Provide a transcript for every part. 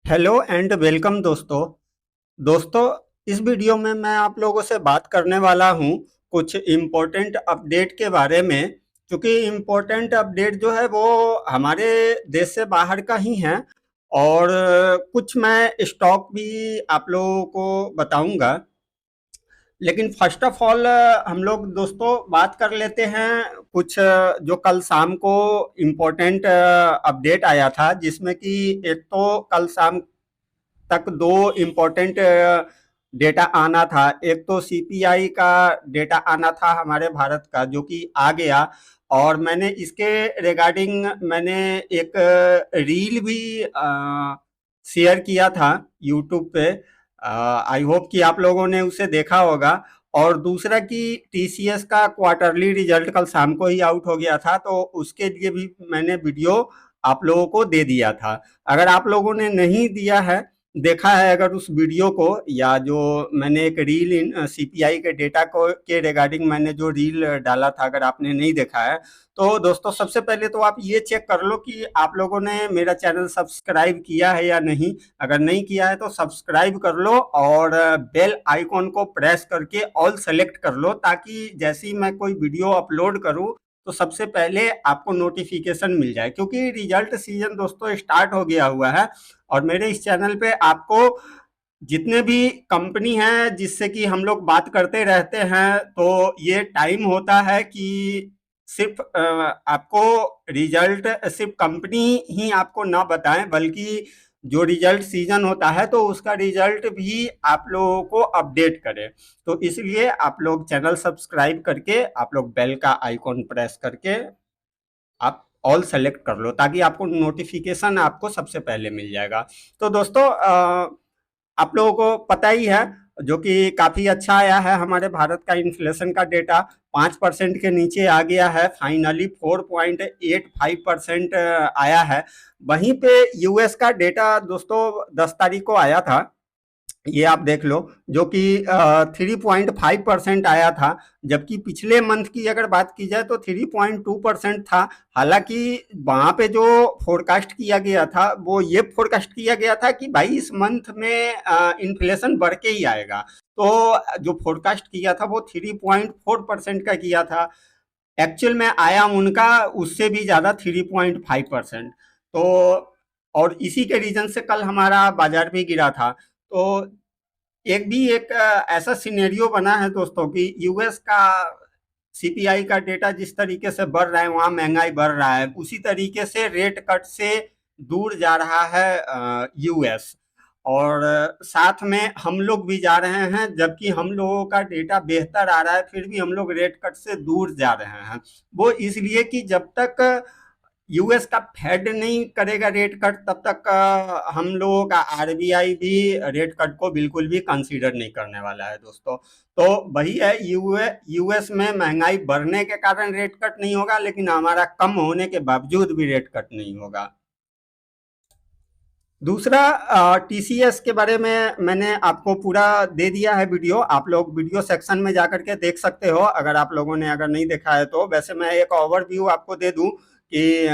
Hello and welcome दोस्तों। दोस्तों, इस वीडियो में मैं आप लोगों से बात करने वाला हूं कुछ इम्पोर्टेंट अपडेट के बारे में। क्योंकि इम्पोर्टेंट अपडेट जो है वो हमारे देश से बाहर का ही है। और कुछ मैं स्टॉक भी आप लोगों को बताऊंगा। लेकिन फर्स्ट ऑफ ऑल हम लोग दोस्तों बात कर लेते हैं कुछ जो कल शाम को इम्पोर्टेंट अपडेट आया था, जिसमें कि एक तो कल शाम तक दो इम्पोर्टेंट डेटा आना था। एक तो सीपीआई का डेटा आना था हमारे भारत का, जो कि आ गया। और मैंने इसके रिगार्डिंग मैंने एक रील भी शेयर किया था यूट्यूब पे। आई होप कि आप लोगों ने उसे देखा होगा। और दूसरा कि टीसीएस का क्वार्टरली रिजल्ट कल शाम को ही आउट हो गया था, तो उसके लिए भी मैंने वीडियो आप लोगों को दे दिया था। अगर आप लोगों ने नहीं दिया है, देखा है अगर उस वीडियो को, या जो मैंने एक रील इन सीपीआई के डेटा को के रिगार्डिंग मैंने जो रील डाला था, अगर आपने नहीं देखा है तो दोस्तों सबसे पहले तो आप ये चेक कर लो कि आप लोगों ने मेरा चैनल सब्सक्राइब किया है या नहीं। अगर नहीं किया है तो सब्सक्राइब कर लो और बेल आइकॉन को प्रेस करके ऑल सेलेक्ट कर लो, ताकि जैसे ही मैं कोई वीडियो अपलोड करूं तो सबसे पहले आपको नोटिफिकेशन मिल जाए। क्योंकि रिजल्ट सीजन दोस्तों स्टार्ट हो गया हुआ है, और मेरे इस चैनल पे आपको जितने भी कंपनी हैं जिससे कि हम लोग बात करते रहते हैं, तो ये टाइम होता है कि सिर्फ आपको रिजल्ट सिर्फ कंपनी ही आपको ना बताएं, बल्कि जो रिजल्ट सीजन होता है तो उसका रिजल्ट भी आप लोगों को अपडेट करें। तो इसलिए आप लोग चैनल सब्सक्राइब करके आप लोग बेल का आइकॉन प्रेस करके आप ऑल सेलेक्ट कर लो, ताकि आपको नोटिफिकेशन आपको सबसे पहले मिल जाएगा। तो दोस्तों आप लोगों को पता ही है, जो कि काफ़ी अच्छा आया है हमारे भारत का इन्फ्लेशन का डेटा 5% के नीचे आ गया है। फाइनली 4.85% आया है। वहीं पे यूएस का डेटा दोस्तों 10 तारीख को आया था, ये आप देख लो, जो कि 3.5% आया था। जबकि पिछले मंथ की अगर बात की जाए तो 3.2% था। हालांकि वहां पे जो फोरकास्ट किया गया था वो ये फोरकास्ट किया गया था कि भाई इस मंथ में इन्फ्लेशन बढ़ के ही आएगा। तो जो फोरकास्ट किया था वो 3.4% का किया था। एक्चुअल में आया उनका उससे भी ज़्यादा 3.5%। तो और इसी के रीजन से कल हमारा बाजार भी गिरा था। तो एक ऐसा सिनेरियो बना है दोस्तों कि यूएस का सीपीआई का डेटा जिस तरीके से बढ़ रहा है, वहाँ महंगाई बढ़ रहा है, उसी तरीके से रेट कट से दूर जा रहा है यूएस। और साथ में हम लोग भी जा रहे हैं, जबकि हम लोगों का डेटा बेहतर आ रहा है फिर भी हम लोग रेट कट से दूर जा रहे हैं। वो इसलिए कि जब तक यूएस का फेड नहीं करेगा रेट कट, तब तक हम लोगों का आरबीआई भी रेट कट को बिल्कुल भी कंसीडर नहीं करने वाला है दोस्तों। तो वही है, यूएस में महंगाई बढ़ने के कारण रेट कट नहीं होगा, लेकिन हमारा कम होने के बावजूद भी रेट कट नहीं होगा। दूसरा, टीसीएस के बारे में मैंने आपको पूरा दे दिया है वीडियो। आप लोग वीडियो सेक्शन में जाकर के देख सकते हो, अगर आप लोगों ने अगर नहीं देखा है तो। वैसे मैं एक ओवरव्यू आपको दे दूं कि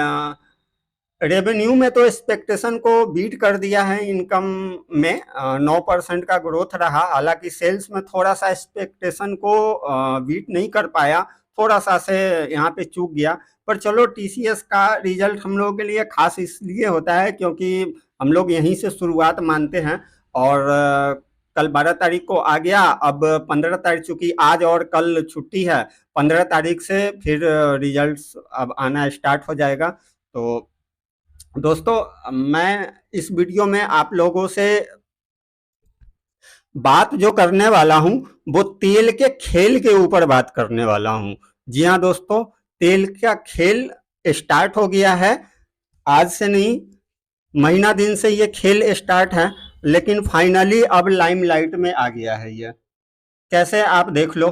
रेवेन्यू में तो एक्सपेक्टेशन को बीट कर दिया है। इनकम में 9% का ग्रोथ रहा। हालांकि सेल्स में थोड़ा सा एक्सपेक्टेशन को बीट नहीं कर पाया, थोड़ा सा से यहाँ पे चूक गया। पर चलो, टीसीएस का रिजल्ट हम लोगों के लिए खास इसलिए होता है क्योंकि हम लोग यहीं से शुरुआत मानते हैं। और कल 12 तारीख को आ गया। अब 15 तारीख, चूंकि आज और कल छुट्टी है, 15 तारीख से फिर रिजल्ट्स अब आना स्टार्ट हो जाएगा। तो दोस्तों, मैं इस वीडियो में आप लोगों से बात जो करने वाला हूं वो तेल के खेल के ऊपर बात करने वाला हूं। जी हाँ दोस्तों, तेल का खेल स्टार्ट हो गया है। आज से नहीं, महीना दिन से ये खेल स्टार्ट है, लेकिन फाइनली अब लाइमलाइट में आ गया है ये। कैसे, आप देख लो।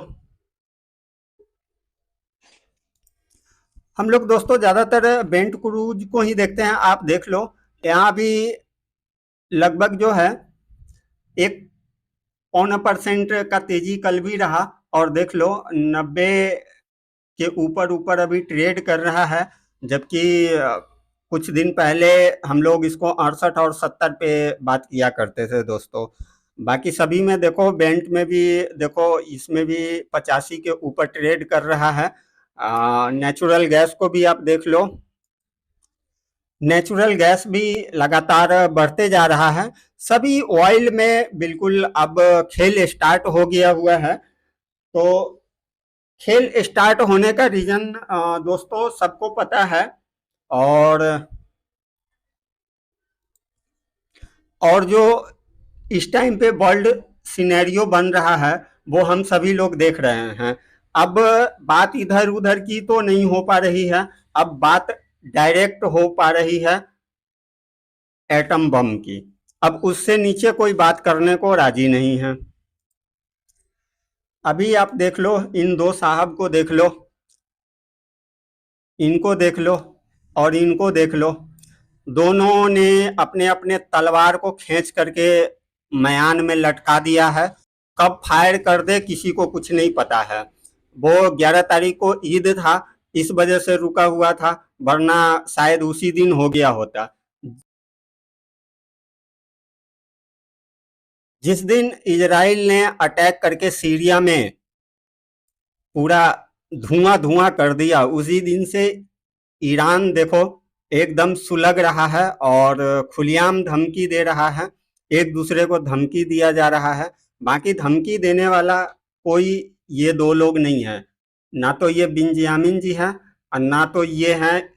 हम लोग दोस्तों ज्यादातर बेंट क्रूज को ही देखते हैं। आप देख लो, यहाँ भी लगभग जो है 1.25% का तेजी कल भी रहा। और देख लो 90 के ऊपर ऊपर अभी ट्रेड कर रहा है। जबकि कुछ दिन पहले हम लोग इसको 68 और 70 पे बात किया करते थे दोस्तों। बाकी सभी में देखो, बेंट में भी देखो, इसमें भी 85 के ऊपर ट्रेड कर रहा है। नेचुरल गैस को भी आप देख लो, नेचुरल गैस भी लगातार बढ़ते जा रहा है। सभी ऑयल में बिल्कुल अब खेल स्टार्ट हो गया हुआ है। तो खेल स्टार्ट होने का रीजन दोस्तों सबको पता है। और जो इस टाइम पे वर्ल्ड सिनेरियो बन रहा है वो हम सभी लोग देख रहे हैं। अब बात इधर उधर की तो नहीं हो पा रही है, अब बात डायरेक्ट हो पा रही है एटम बम की। अब उससे नीचे कोई बात करने को राजी नहीं है। अभी आप देख लो, इन दो साहब को देख लो, इनको देख लो और इनको देख लो। दोनों ने अपने अपने तलवार को खींच करके मयान में लटका दिया है। कब फायर कर दे किसी को कुछ नहीं पता है। वो 11 तारीख को ईद था, इस वजह से रुका हुआ था, वरना शायद उसी दिन हो गया होता। जिस दिन इजराइल ने अटैक करके सीरिया में पूरा धुआं धुआं कर दिया, उसी दिन से ईरान देखो एकदम सुलग रहा है और खुलेआम धमकी दे रहा है। एक दूसरे को धमकी दिया जा रहा है। बाकी धमकी देने वाला कोई ये दो लोग नहीं है, ना तो ये बिंजामिन जी है और ना तो ये हैं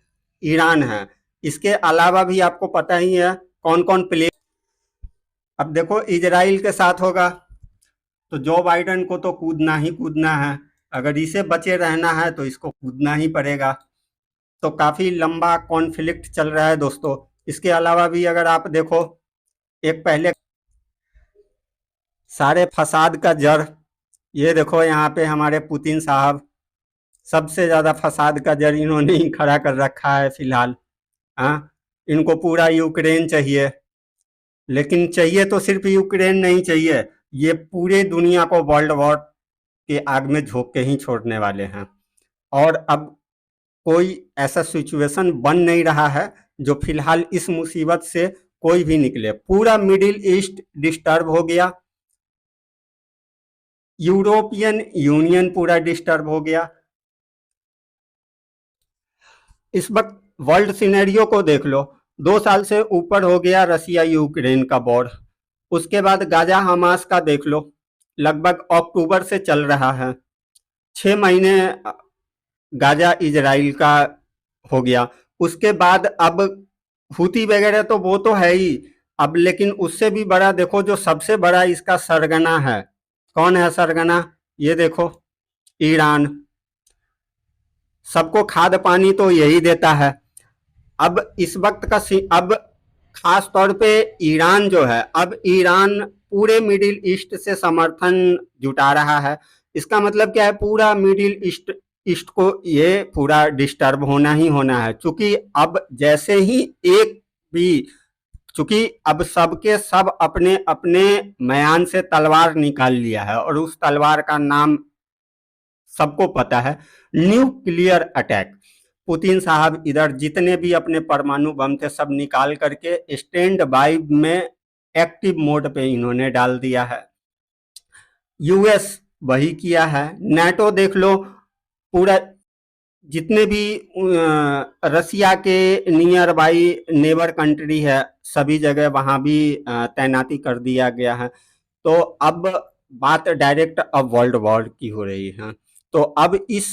ईरान है। इसके अलावा भी आपको पता ही है कौन कौन प्ले। अब देखो, इजराइल के साथ होगा तो जो बाइडन को तो कूदना ही कूदना है। अगर इसे बचे रहना है तो इसको कूदना ही पड़ेगा। तो काफ़ी लंबा कॉन्फ्लिक्ट चल रहा है दोस्तों। इसके अलावा भी अगर आप देखो, एक पहले सारे फसाद का जड़, ये देखो यहाँ पे हमारे पुतिन साहब, सबसे ज़्यादा फसाद का जड़ इन्होंने ही खड़ा कर रखा है फिलहाल। हाँ, इनको पूरा यूक्रेन चाहिए, लेकिन चाहिए तो सिर्फ यूक्रेन नहीं चाहिए, ये पूरे दुनिया को वर्ल्ड वॉर के आग में झोंक के ही छोड़ने वाले हैं। और अब कोई ऐसा सिचुएशन बन नहीं रहा है जो फिलहाल इस मुसीबत से कोई भी निकले। पूरा मिडिल ईस्ट डिस्टर्ब हो गया, यूरोपियन यूनियन पूरा डिस्टर्ब हो गया। इस वक्त वर्ल्ड सिनेरियो को देख लो, 2 साल से ऊपर हो गया रसिया यूक्रेन का वॉर। उसके बाद गाजा हमास का देख लो, लगभग अक्टूबर से चल रहा है। 6 महीने गाजा इजराइल का हो गया। उसके बाद अब हुती वगैरह तो वो तो है ही, अब लेकिन उससे भी बड़ा देखो, जो सबसे बड़ा इसका सरगना है, कौन है सरगना? ये देखो, ईरान। सबको खाद पानी तो यही देता है। अब इस वक्त का अब खास तौर पे ईरान जो है, अब ईरान पूरे मिडिल ईस्ट से समर्थन जुटा रहा है। इसका मतलब क्या है? पूरा मिडिल ईस्ट ईस्ट को ये पूरा डिस्टर्ब होना ही होना है। चूंकि अब जैसे ही एक भी, चूंकि अब सबके सब अपने अपने मयान से तलवार निकाल लिया है और उस तलवार का नाम सबको पता है, न्यूक्लियर अटैक। पुतिन साहब इधर जितने भी अपने परमाणु बम थे सब निकाल करके स्टैंड बाई में एक्टिव मोड पे इन्होंने डाल दिया है। यूएस वही किया है। नाटो देख लो, पूरा जितने भी रसिया के नियर बाई नेबर कंट्री है, सभी जगह वहां भी तैनाती कर दिया गया है। तो अब बात डायरेक्ट अब वर्ल्ड वॉर की हो रही है। तो अब इस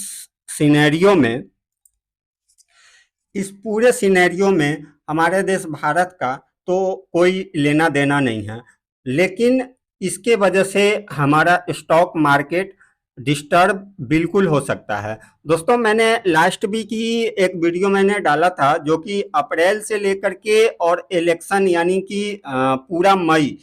पूरे सिनेरियो में हमारे देश भारत का तो कोई लेना देना नहीं है, लेकिन इसके वजह से हमारा स्टॉक मार्केट डिस्टर्ब बिल्कुल हो सकता है। दोस्तों, मैंने लास्ट वीक की एक वीडियो मैंने डाला था, जो कि अप्रैल से लेकर के और इलेक्शन यानी कि पूरा मई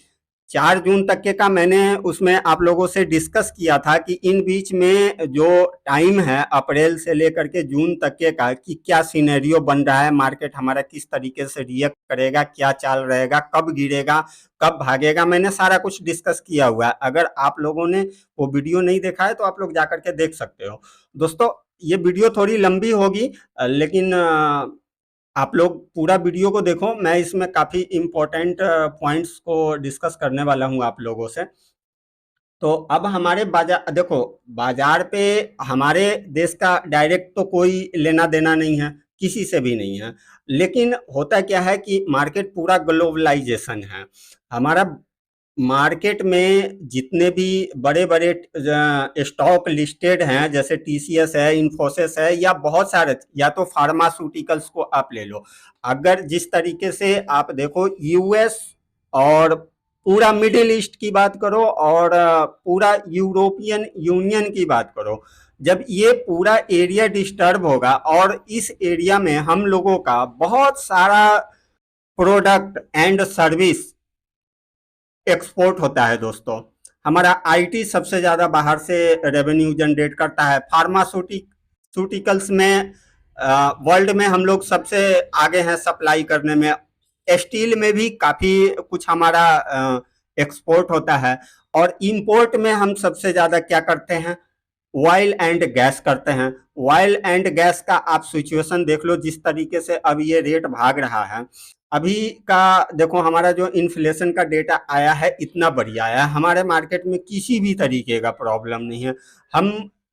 4 जून तक के का मैंने उसमें आप लोगों से डिस्कस किया था कि इन बीच में जो टाइम है अप्रैल से लेकर के जून तक के का, कि क्या सिनेरियो बन रहा है, मार्केट हमारा किस तरीके से रिएक्ट करेगा, क्या चाल रहेगा, कब गिरेगा, कब भागेगा। मैंने सारा कुछ डिस्कस किया हुआ है। अगर आप लोगों ने वो वीडियो नहीं देखा है तो आप लोग जा करके देख सकते हो। दोस्तों, ये वीडियो थोड़ी लंबी होगी, लेकिन आप लोग पूरा वीडियो को देखो, मैं इसमें काफ़ी इम्पोर्टेंट पॉइंट्स को डिस्कस करने वाला हूँ आप लोगों से। तो अब हमारे बाजार देखो, बाजार पे हमारे देश का डायरेक्ट तो कोई लेना देना नहीं है, किसी से भी नहीं है। लेकिन होता क्या है कि मार्केट पूरा ग्लोबलाइजेशन है। हमारा मार्केट में जितने भी बड़े बड़े स्टॉक लिस्टेड हैं, जैसे टीसीएस है, इन्फोसिस है, या बहुत सारे, या तो फार्मास्यूटिकल्स को आप ले लो। अगर जिस तरीके से आप देखो, यूएस और पूरा मिडिल ईस्ट की बात करो, और पूरा यूरोपियन यूनियन की बात करो, जब ये पूरा एरिया डिस्टर्ब होगा और इस एरिया में हम लोगों का बहुत सारा प्रोडक्ट एंड सर्विस एक्सपोर्ट होता है दोस्तों। हमारा आईटी सबसे ज़्यादा बाहर से रेवेन्यू जनरेट करता है। फार्मास्यूटिकल्स में वर्ल्ड में हम लोग सबसे आगे हैं सप्लाई करने में। स्टील में भी काफ़ी कुछ हमारा एक्सपोर्ट होता है। और इंपोर्ट में हम सबसे ज़्यादा क्या करते हैं, ऑयल एंड गैस करते हैं। ऑयल एंड गैस का आप सिचुएशन देख लो, जिस तरीके से अब ये रेट भाग रहा है। अभी का देखो, हमारा जो इन्फ्लेशन का डेटा आया है इतना बढ़िया आया है, हमारे मार्केट में किसी भी तरीके का प्रॉब्लम नहीं है। हम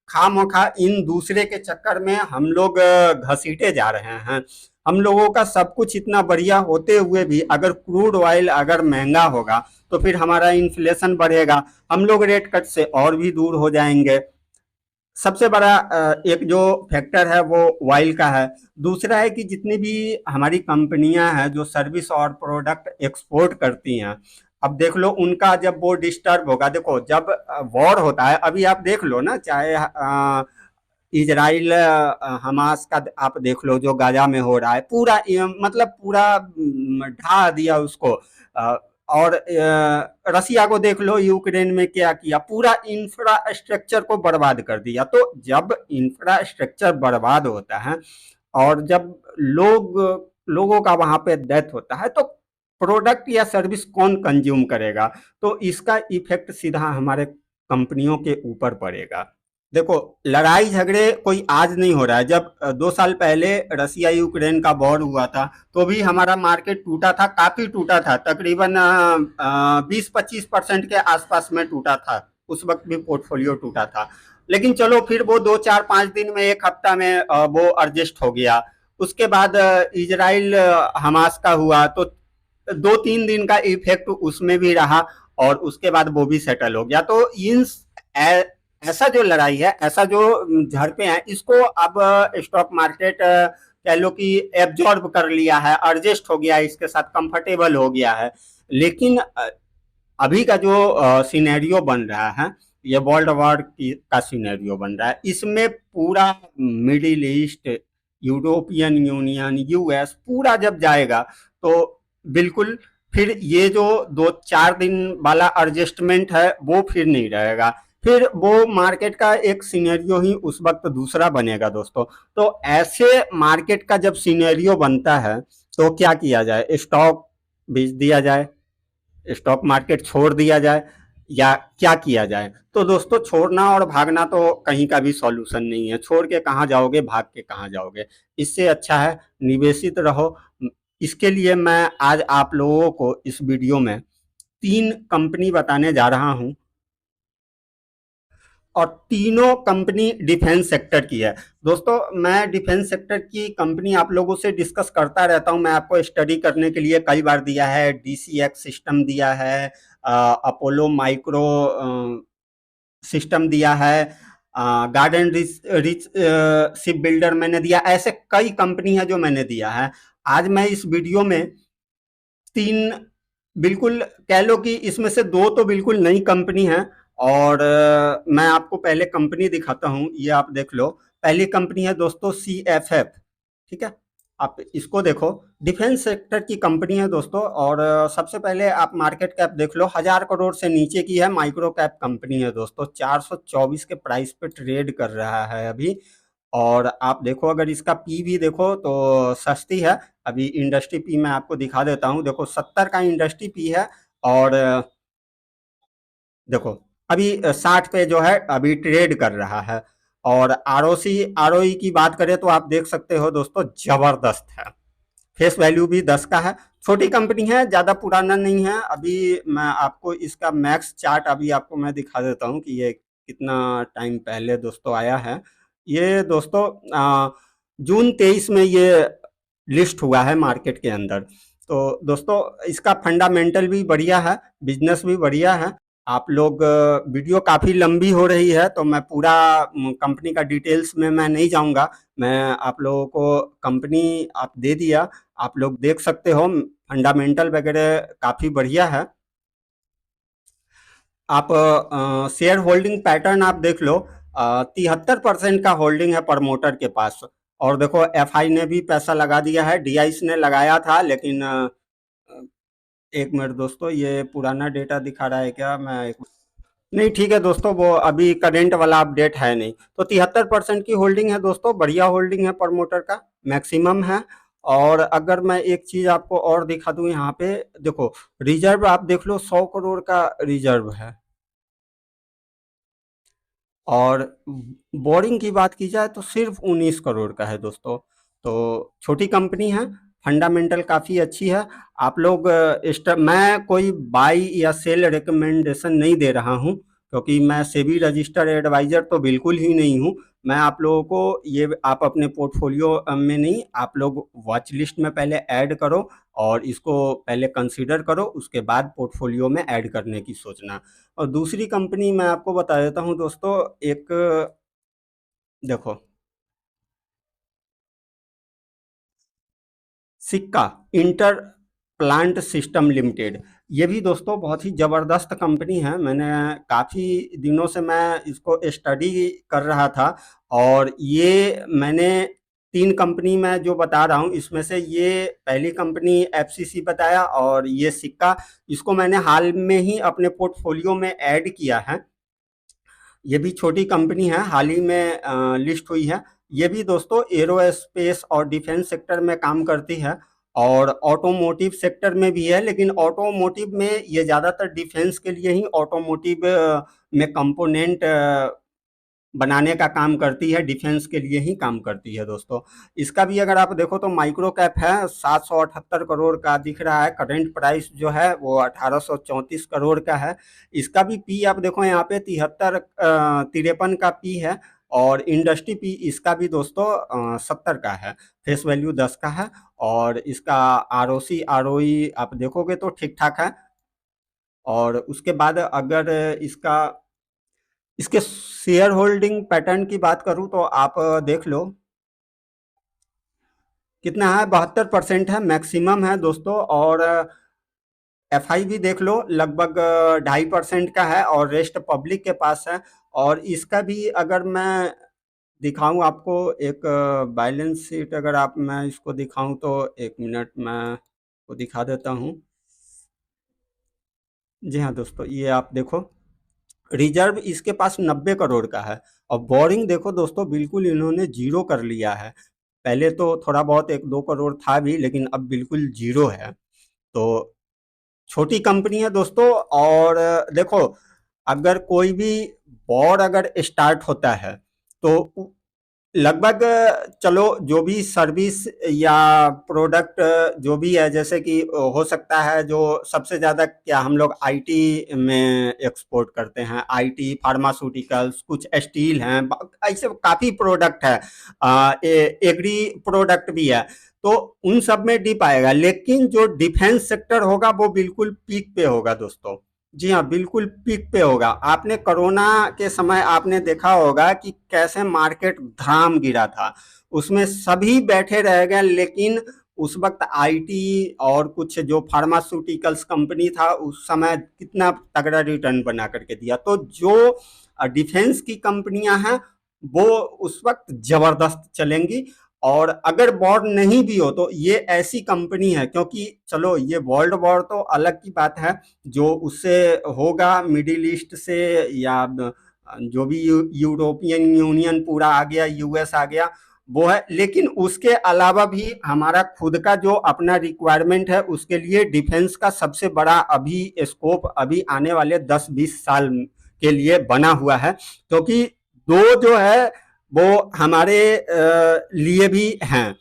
खामखा इन दूसरे के चक्कर में हम लोग घसीटे जा रहे हैं। हम लोगों का सब कुछ इतना बढ़िया होते हुए भी अगर क्रूड ऑयल अगर महंगा होगा तो फिर हमारा इन्फ्लेशन बढ़ेगा, हम लोग रेट कट से और भी दूर हो जाएंगे। सबसे बड़ा एक जो फैक्टर है वो ऑयल का है। दूसरा है कि जितनी भी हमारी कंपनियां हैं जो सर्विस और प्रोडक्ट एक्सपोर्ट करती हैं, अब देख लो उनका जब वो डिस्टर्ब होगा। देखो जब वॉर होता है, अभी आप देख लो ना, चाहे इजराइल हमास का आप देख लो जो गाजा में हो रहा है, पूरा मतलब पूरा ढा दिया उसको। और रसिया को देख लो, यूक्रेन में क्या किया, पूरा इंफ्रास्ट्रक्चर को बर्बाद कर दिया। तो जब इंफ्रास्ट्रक्चर बर्बाद होता है और जब लोगों का वहां पे डेथ होता है, तो प्रोडक्ट या सर्विस कौन कंज्यूम करेगा? तो इसका इफेक्ट सीधा हमारे कंपनियों के ऊपर पड़ेगा। देखो, लड़ाई झगड़े कोई आज नहीं हो रहा है। जब 2 साल पहले रसिया यूक्रेन का वॉर हुआ था तो भी हमारा मार्केट टूटा था, काफी टूटा था, तकरीबन 20-25% के आसपास में टूटा था। उस वक्त भी पोर्टफोलियो टूटा था। लेकिन चलो फिर वो 2-4-5 दिन में, एक हफ्ता में वो एडजस्ट हो गया। उसके बाद इजराइल हमास का हुआ तो 2-3 दिन का इफेक्ट उसमें भी रहा, और उसके बाद वो भी सेटल हो गया। तो इन ऐसा जो लड़ाई है, ऐसा जो झड़पें हैं, इसको अब स्टॉक मार्केट कह लो कि एब्जॉर्ब कर लिया है, एडजस्ट हो गया है, इसके साथ कंफर्टेबल हो गया है। लेकिन अभी का जो सिनेरियो बन रहा है, ये वर्ल्ड वॉर का सिनेरियो बन रहा है। इसमें पूरा middle east, European union, US पूरा जब जाएगा तो बिल्कुल फिर ये जो 2-4 दिन वाला एडजस्टमेंट है वो फिर नहीं रहेगा। फिर वो मार्केट का एक सिनेरियो ही उस वक्त दूसरा बनेगा दोस्तों। तो ऐसे मार्केट का जब सिनेरियो बनता है तो क्या किया जाए? स्टॉक बेच दिया जाए, स्टॉक मार्केट छोड़ दिया जाए, या क्या किया जाए? तो दोस्तों, छोड़ना और भागना तो कहीं का भी सॉल्यूशन नहीं है। छोड़ के कहाँ जाओगे, भाग के कहाँ जाओगे? इससे अच्छा है निवेशित रहो। इसके लिए मैं आज आप लोगों को इस वीडियो में 3 कंपनी बताने जा रहा हूं, और तीनों कंपनी डिफेंस सेक्टर की है। दोस्तों, मैं डिफेंस सेक्टर की कंपनी आप लोगों से डिस्कस करता रहता हूं। मैं आपको स्टडी करने के लिए कई बार दिया है, डीसीएक्स सिस्टम दिया है, अपोलो माइक्रो सिस्टम दिया है, garden rich rich ship builder मैंने दिया। ऐसे कई कंपनी है जो मैंने दिया है। आज मैं इस वीडियो में 3, बिल्कुल कह लो कि इसमें से 2 तो बिल्कुल नई कंपनी है। और मैं आपको पहले कंपनी दिखाता हूं, ये आप देख लो। पहली कंपनी है दोस्तों CFF, ठीक है? आप इसको देखो, डिफेंस सेक्टर की कंपनी है दोस्तों। और सबसे पहले आप मार्केट कैप देख लो, 1000 करोड़ से नीचे की है, माइक्रो कैप कंपनी है दोस्तों। 424 के प्राइस पे ट्रेड कर रहा है अभी। और आप देखो, अगर इसका पी भी देखो तो सस्ती है। अभी इंडस्ट्री पी मैं आपको दिखा देता हूँ। देखो 70 का इंडस्ट्री पी है, और देखो अभी 60 पे जो है अभी ट्रेड कर रहा है। और आरओसी आरओई की बात करें तो आप देख सकते हो दोस्तों, जबरदस्त है। फेस वैल्यू भी 10 का है। छोटी कंपनी है, ज़्यादा पुराना नहीं है। अभी मैं आपको इसका मैक्स चार्ट अभी आपको मैं दिखा देता हूँ कि ये कितना टाइम पहले दोस्तों आया है। ये दोस्तों जून 23 में ये लिस्ट हुआ है मार्केट के अंदर। तो दोस्तों इसका फंडामेंटल भी बढ़िया है, बिजनेस भी बढ़िया है। आप लोग वीडियो काफ़ी लंबी हो रही है तो मैं पूरा कंपनी का डिटेल्स में मैं नहीं जाऊंगा। मैं आप लोगों को कंपनी आप दे दिया, आप लोग देख सकते हो, फंडामेंटल वगैरह काफ़ी बढ़िया है। आप शेयर होल्डिंग पैटर्न आप देख लो, 73% का होल्डिंग है प्रमोटर के पास। और देखो एफआई ने भी पैसा लगा दिया है, डीआईस ने लगाया था, लेकिन एक मिनट दोस्तों, ये पुराना डेटा दिखा रहा है क्या? मैं एक नहीं, ठीक है दोस्तों, वो अभी करेंट वाला अपडेट है नहीं। तो 73% की होल्डिंग है दोस्तों, बढ़िया होल्डिंग है प्रमोटर का, मैक्सिमम है। और अगर मैं एक चीज आपको और दिखा दूं यहाँ पे, देखो रिजर्व आप देख लो, 100 करोड़ का रिजर्व है। और बोरिंग की बात की जाए तो सिर्फ 19 करोड़ का है दोस्तों। तो छोटी कंपनी है, फंडामेंटल काफ़ी अच्छी है। आप लोग मैं कोई बाई या सेल रिकमेंडेशन नहीं दे रहा हूँ, क्योंकि मैं सेबी रजिस्टर्ड एडवाइज़र तो बिल्कुल ही नहीं हूँ। मैं आप लोगों को ये आप अपने पोर्टफोलियो में नहीं, आप लोग वॉच लिस्ट में पहले ऐड करो और इसको पहले कंसीडर करो, उसके बाद पोर्टफोलियो में ऐड करने की सोचना। और दूसरी कंपनी मैं आपको बता देता हूँ दोस्तों, एक देखो सिक्का इंटर प्लांट सिस्टम लिमिटेड, ये भी दोस्तों बहुत ही ज़बरदस्त कंपनी है। मैंने काफ़ी दिनों से मैं इसको स्टडी कर रहा था, और ये मैंने 3 कंपनी मैं जो बता रहा हूँ इसमें से ये पहली कंपनी एफसीसी बताया, और ये सिक्का इसको मैंने हाल में ही अपने पोर्टफोलियो में ऐड किया है। ये भी छोटी कंपनी है, हाल ही में लिस्ट हुई है। ये भी दोस्तों एरोस्पेस और डिफेंस सेक्टर में काम करती है, और ऑटोमोटिव सेक्टर में भी है, लेकिन ऑटोमोटिव में ये ज़्यादातर डिफेंस के लिए ही ऑटोमोटिव में कंपोनेंट बनाने का काम करती है, डिफेंस के लिए ही काम करती है दोस्तों। इसका भी अगर आप देखो तो माइक्रो कैप है, 778 करोड़ का दिख रहा है। करेंट प्राइस जो है वो 1834 करोड़ का है। इसका भी पी आप देखो यहाँ पे 53 का पी है, और इंडस्ट्री पी इसका भी दोस्तों 70 का है। फेस वैल्यू 10 का है, और इसका आरओसी आरओई आप देखोगे तो ठीक ठाक है। और उसके बाद अगर इसके शेयर होल्डिंग पैटर्न की बात करूं तो आप देख लो कितना है, 72% है, मैक्सिमम है दोस्तों। और एफआई भी देख लो, लगभग 2.5% का है, और रेस्ट पब्लिक के पास है। और इसका भी अगर मैं दिखाऊं आपको एक बैलेंस शीट, अगर आप मैं इसको दिखाऊं तो एक मिनट मैं को दिखा देता हूं। जी हाँ दोस्तों, ये आप देखो, रिजर्व इसके पास 90 करोड़ का है। और बोरिंग देखो दोस्तों, बिल्कुल इन्होंने जीरो कर लिया है। पहले तो थोड़ा बहुत 1-2 करोड़ था भी, लेकिन अब बिल्कुल जीरो है। तो छोटी कंपनी है दोस्तों। और देखो, अगर कोई भी वॉर अगर स्टार्ट होता है तो लगभग चलो जो भी सर्विस या प्रोडक्ट जो भी है, जैसे कि हो सकता है जो सबसे ज़्यादा क्या हम लोग आईटी में एक्सपोर्ट करते हैं, आईटी, फार्मास्यूटिकल्स, कुछ स्टील हैं, ऐसे काफ़ी प्रोडक्ट है, एग्री प्रोडक्ट भी है। तो उन सब में डिप आएगा, लेकिन जो डिफेंस सेक्टर होगा वो बिल्कुल पीक पे होगा दोस्तों। जी हाँ, बिल्कुल पीक पे होगा। आपने कोरोना के समय आपने देखा होगा कि कैसे मार्केट धड़ाम गिरा था, उसमें सभी बैठे रह गए, लेकिन उस वक्त आईटी और कुछ जो फार्मास्यूटिकल्स कंपनी था उस समय कितना तगड़ा रिटर्न बना करके दिया। तो जो डिफेंस की कंपनियां हैं वो उस वक्त जबरदस्त चलेंगी। और अगर वॉर नहीं भी हो तो ये ऐसी कंपनी है, क्योंकि चलो ये वर्ल्ड वॉर तो अलग की बात है, जो उससे होगा मिडिल ईस्ट से, या जो भी यूरोपियन यूनियन पूरा आ गया, यूएस आ गया, वो है। लेकिन उसके अलावा भी हमारा खुद का जो अपना रिक्वायरमेंट है, उसके लिए डिफेंस का सबसे बड़ा अभी स्कोप अभी आने वाले 10-20 साल के लिए बना हुआ है, क्योंकि दो जो है वो हमारे लिए भी हैं।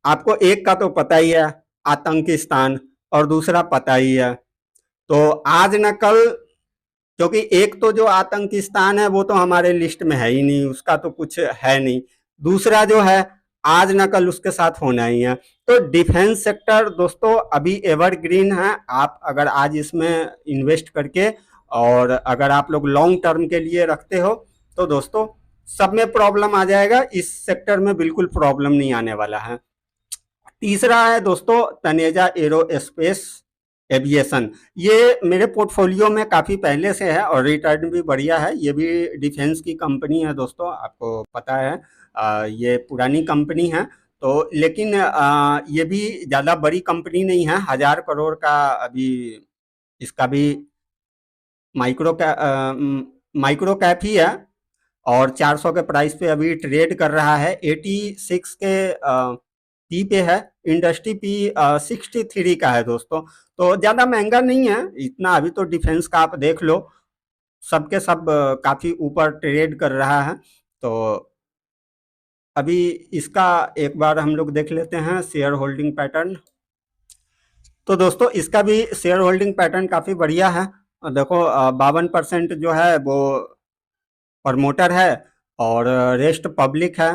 आपको एक का तो पता ही है, आतंकिस्तान, और दूसरा पता ही है। तो आज न कल, क्योंकि एक तो जो आतंकिस्तान है वो तो हमारे लिस्ट में है ही नहीं, उसका तो कुछ है नहीं। दूसरा जो है, आज न कल उसके साथ होना ही है। तो डिफेंस सेक्टर दोस्तों अभी एवरग्रीन है। आप अगर आज इसमें इन्वेस्ट करके, और अगर आप लोग लॉन्ग टर्म के लिए रखते हो, तो दोस्तों सब में प्रॉब्लम आ जाएगा, इस सेक्टर में बिल्कुल प्रॉब्लम नहीं आने वाला है। तीसरा है दोस्तों तनेजा एरोस्पेस एविएशन। ये मेरे पोर्टफोलियो में काफ़ी पहले से है और रिटर्न भी बढ़िया है। ये भी डिफेंस की कंपनी है दोस्तों, आपको पता है। ये पुरानी कंपनी है, तो लेकिन ये भी ज़्यादा बड़ी कंपनी नहीं है। 1000 करोड़ का अभी इसका भी माइक्रो कै माइक्रो कैप ही है, और 400 के प्राइस पे अभी ट्रेड कर रहा है। 86 के पी पे है। इंडस्ट्री पी 63 का है दोस्तों, तो ज़्यादा महंगा नहीं है इतना। अभी तो डिफेंस का आप देख लो, सबके सब काफ़ी ऊपर ट्रेड कर रहा है। तो अभी इसका एक बार हम लोग देख लेते हैं शेयर होल्डिंग पैटर्न। तो दोस्तों इसका भी शेयर होल्डिंग पैटर्न काफ़ी बढ़िया है। देखो 52% जो है वो प्रमोटर है, और रेस्ट पब्लिक है।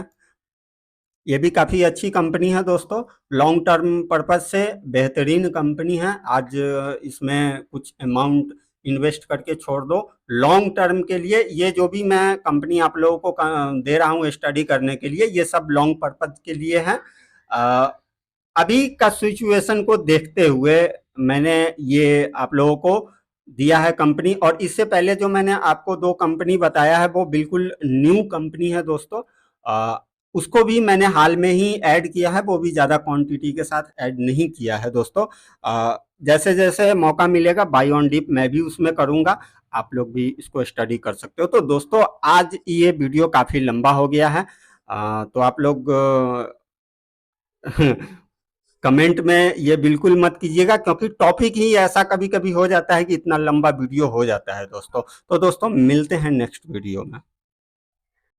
ये भी काफ़ी अच्छी कंपनी है दोस्तों, लॉन्ग टर्म पर्पज से बेहतरीन कंपनी है। आज इसमें कुछ अमाउंट इन्वेस्ट करके छोड़ दो लॉन्ग टर्म के लिए। ये जो भी मैं कंपनी आप लोगों को दे रहा हूँ स्टडी करने के लिए, ये सब लॉन्ग पर्पज के लिए है। अभी का सिचुएशन को देखते हुए मैंने ये आप लोगों को दिया है कंपनी। और इससे पहले जो मैंने आपको दो कंपनी बताया है वो बिल्कुल न्यू कंपनी है दोस्तों। उसको भी मैंने हाल में ही ऐड किया है, वो भी ज़्यादा क्वांटिटी के साथ ऐड नहीं किया है दोस्तों। जैसे जैसे मौका मिलेगा बाय ऑन डिप मैं भी उसमें करूँगा, आप लोग भी इसको स्टडी कर सकते हो। तो दोस्तों आज ये वीडियो काफ़ी लंबा हो गया है, तो आप लोग कमेंट में ये बिल्कुल मत कीजिएगा, क्योंकि टॉपिक ही ऐसा कभी कभी हो जाता है कि इतना लंबा वीडियो हो जाता है दोस्तों। तो दोस्तों मिलते हैं नेक्स्ट वीडियो में।